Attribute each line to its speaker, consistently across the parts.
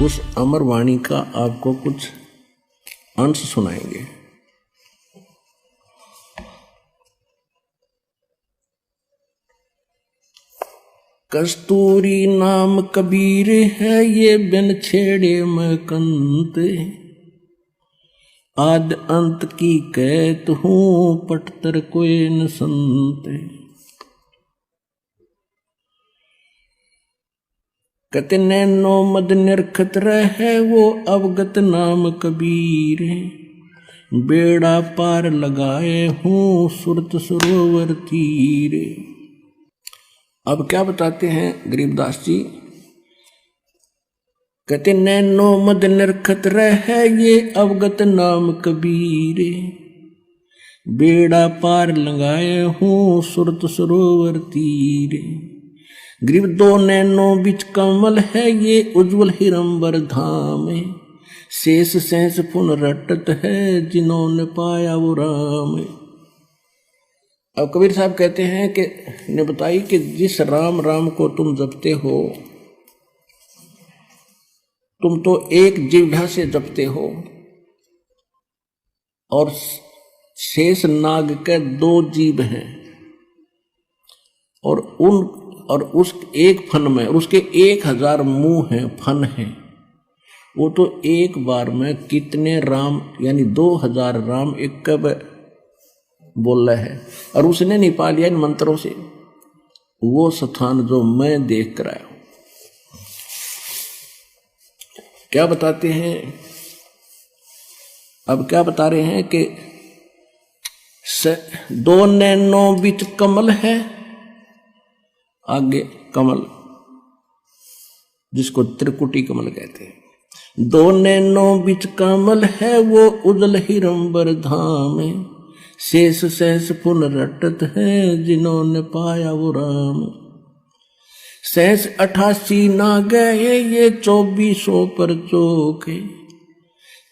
Speaker 1: उस अमर वाणी का आपको कुछ अंश सुनाएंगे। कस्तूरी नाम कबीर है ये बिन छेड़े मैं कंत, आद अंत की कहत हूँ पटतर कोई न संत। कहते नैनो मद निरखत रहे वो अवगत नाम कबीर, बेड़ा पार लगाए हूँ सुरत सरोवर तीर। अब क्या बताते हैं गरीबदास जी? कहते नैनो मद निरखत रहे ये अवगत नाम कबीर, बेड़ा पार लगाए हूँ सुरत सरोवर तीर। गरीब दो नैनो बिच कमल है ये उज्जवल हिरंबर धाम, शेष सहस पुन रटत है जिन्होंने पाया वो राम। अब कबीर साहब कहते हैं कि ने बताई कि जिस राम राम को तुम जपते हो, तुम तो एक जिह्वा से जपते हो और शेष नाग के दो जीभ हैं और उस एक फन में उसके 1000 मुंह हैं, फन हैं। वो तो एक बार में कितने राम यानी 2000 राम एक कब बोल रहा है, और उसने नहीं पा लिया इन मंत्रों से वो स्थान जो मैं देख कर आया हूं। क्या बताते हैं? अब क्या बता रहे हैं कि दो नैनो बीच कमल है, आगे कमल जिसको त्रिकुटी कमल कहते हैं। दो नैनो बीच कमल है वो उजल हिरंबर धाम, शेष सहस पुन रटत है जिन्होंने पाया वो राम। सहस 88 ना गए ये 2400 पर चोखे,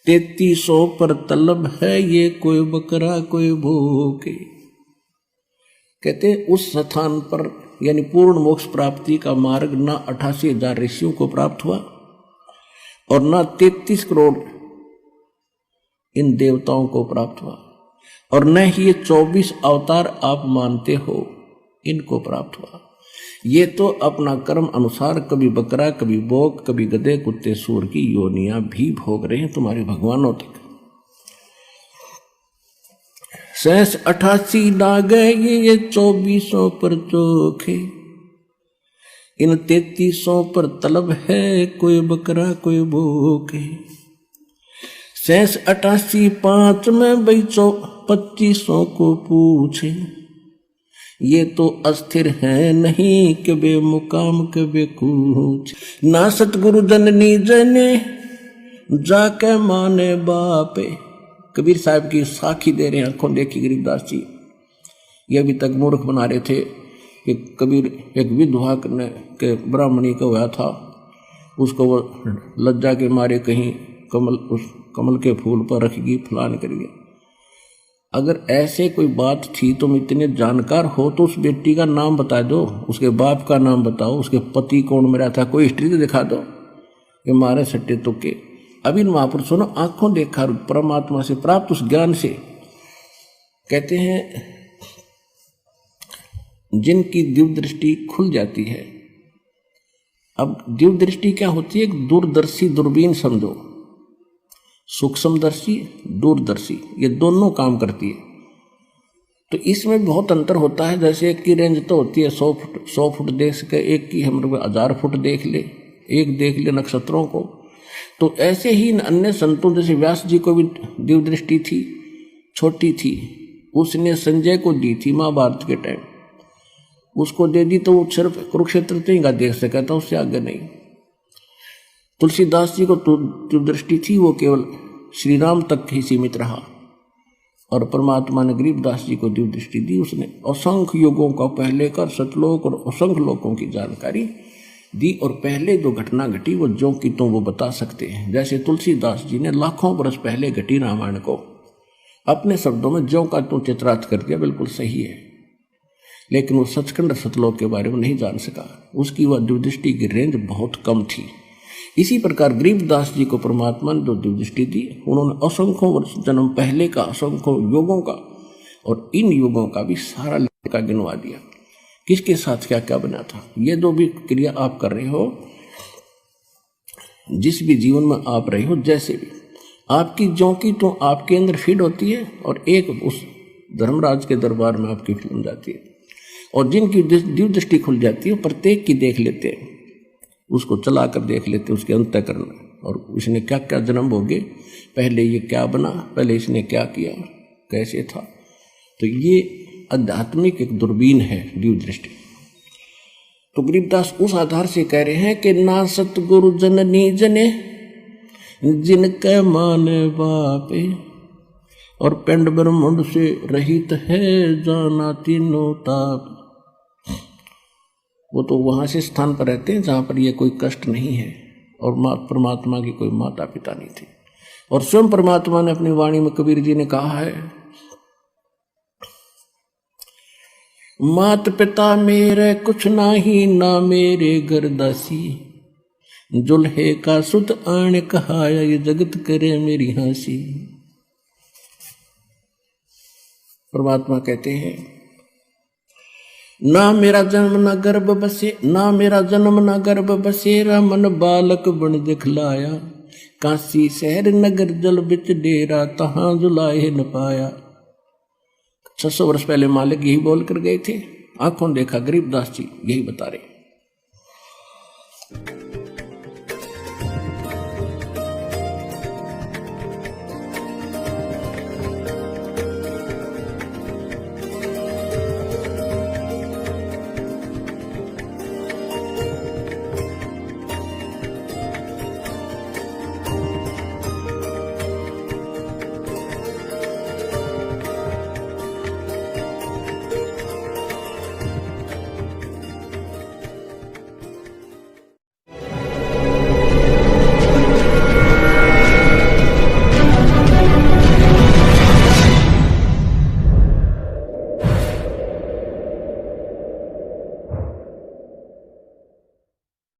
Speaker 1: 3300 पर तलब है ये कोई बकरा कोई भूखे। कहते उस स्थान पर यानी पूर्ण मोक्ष प्राप्ति का मार्ग ना 88,000 ऋषियों को प्राप्त हुआ और ना 33 करोड़ इन देवताओं को प्राप्त हुआ, और न ही ये 24 अवतार आप मानते हो इनको प्राप्त हुआ। ये तो अपना कर्म अनुसार कभी बकरा कभी बोक कभी गधे कुत्ते सूर की योनियां भी भोग रहे हैं तुम्हारे भगवानों तक। सहस 88 ना गए ये 2400 पर चोखे, इन 3300 पर तलब है कोई बकरा कोई भूखे। सहस 88 5 में भाई 2500 को पूछे, ये तो अस्थिर है नहीं के बेमुकाम के बेकूच। ना सतगुरु जननी जने जाके माने बापे। कबीर साहब की साखी दे रहे हैं, आंखों देखी गरीबदास जी। ये अभी तक मूर्ख बना रहे थे कि कबीर एक विधवा के ब्राह्मणी का हुआ था, उसको वो लज्जा के मारे कहीं उस कमल के फूल पर रखेगी फलान करिए। अगर ऐसे कोई बात थी, तुम इतने जानकार हो तो उस बेटी का नाम बता दो, उसके बाप का नाम बताओ, उसके पति कौन मरा था, कोई हिस्ट्री तो दिखा दो। ये मारे सट्टे तुक्के। अभी महापुरुषों ने आंखों देखा परमात्मा से प्राप्त उस ज्ञान से। कहते हैं जिनकी दिव्य दृष्टि खुल जाती है। अब दिव्य दृष्टि क्या होती है? एक दूरदर्शी दूरबीन समझो, सूक्ष्मदर्शी दूरदर्शी, ये दोनों काम करती है। तो इसमें बहुत अंतर होता है। जैसे एक की रेंज तो होती है 100 फुट देख सके, एक की हम 1000 फुट देख ले, एक देख ले नक्षत्रों को। तो ऐसे ही अन्य संतों जैसे व्यास जी को भी दिव्य दृष्टि थी, छोटी थी, उसने संजय को दी थी महाभारत के टाइम, उसको दे दी तो वो सिर्फ कुरुक्षेत्र तक ही देख सका था, उससे आगे नहीं। तुलसीदास जी को दिव्य दृष्टि थी, वो केवल श्री राम तक ही सीमित रहा, और परमात्मा ने गरीबदास जी को दिव्य दृष्टि दी। उसने असंख्य युगों का पहले कर सतलोक और असंख्य लोकों की जानकारी दी, और पहले जो घटना घटी वो जो की तो वो बता सकते हैं। जैसे तुलसीदास जी ने लाखों वर्ष पहले घटी रामायण को अपने शब्दों में जो का तो चित्रार्थ कर दिया, बिल्कुल सही है, लेकिन वो सचखंड सतलोक के बारे में नहीं जान सका। उसकी वह दिव्य दृष्टि की रेंज बहुत कम थी। इसी प्रकार गरीबदास जी को परमात्मा ने जो दिव्य दृष्टि दी, उन्होंने असंख्यों वर्ष जन्म पहले का, असंख्यों युगों का और इन युगों का भी सारा लेखा गिनवा दिया, किसके साथ क्या क्या बना था। ये जो भी क्रिया आप कर रहे हो, जिस भी जीवन में आप रहे हो, जैसे भी आपकी ज्यों की तो आपके अंदर फीड होती है और एक उस धर्मराज के दरबार में आपकी फिल्म जाती है, और जिनकी दिव्य दृष्टि खुल जाती है प्रत्येक की देख लेते हैं, उसको चला कर देख लेते हैं, उसके अंतःकरण और इसने क्या क्या जन्म भोगे, पहले ये क्या बना, पहले इसने क्या किया, कैसे था। तो ये आध्यात्मिक एक दूरबीन है दिव्य दृष्टि। तो गरीबदास उस आधार से कह रहे हैं कि ना सतगुरु जननी जने जिनके माने बापे, और पिंड ब्रह्मांड से रहित है जाना तीनों ताप। वो तो वहां से स्थान पर रहते हैं जहां पर ये कोई कष्ट नहीं है, और परमात्मा की कोई माता पिता नहीं थी। और स्वयं परमात्मा ने अपनी वाणी में, कबीर जी ने कहा है, मात पिता मेरे कुछ नाही, ना मेरे घर दासी, जुल्हे का सुत आण कहाया, ये जगत करे मेरी हंसी। परमात्मा कहते हैं, ना मेरा जन्म ना गर्भ बसे, ना मेरा जन्म ना गर्भ बसेरा, मन बालक बन दिखलाया, काशी शहर नगर जल बिच डेरा, तहां जुलाए न पाया। 600 वर्ष पहले मालिक यही बोल कर गए थे, आंखों देखा गरीबदास जी यही बता रहे।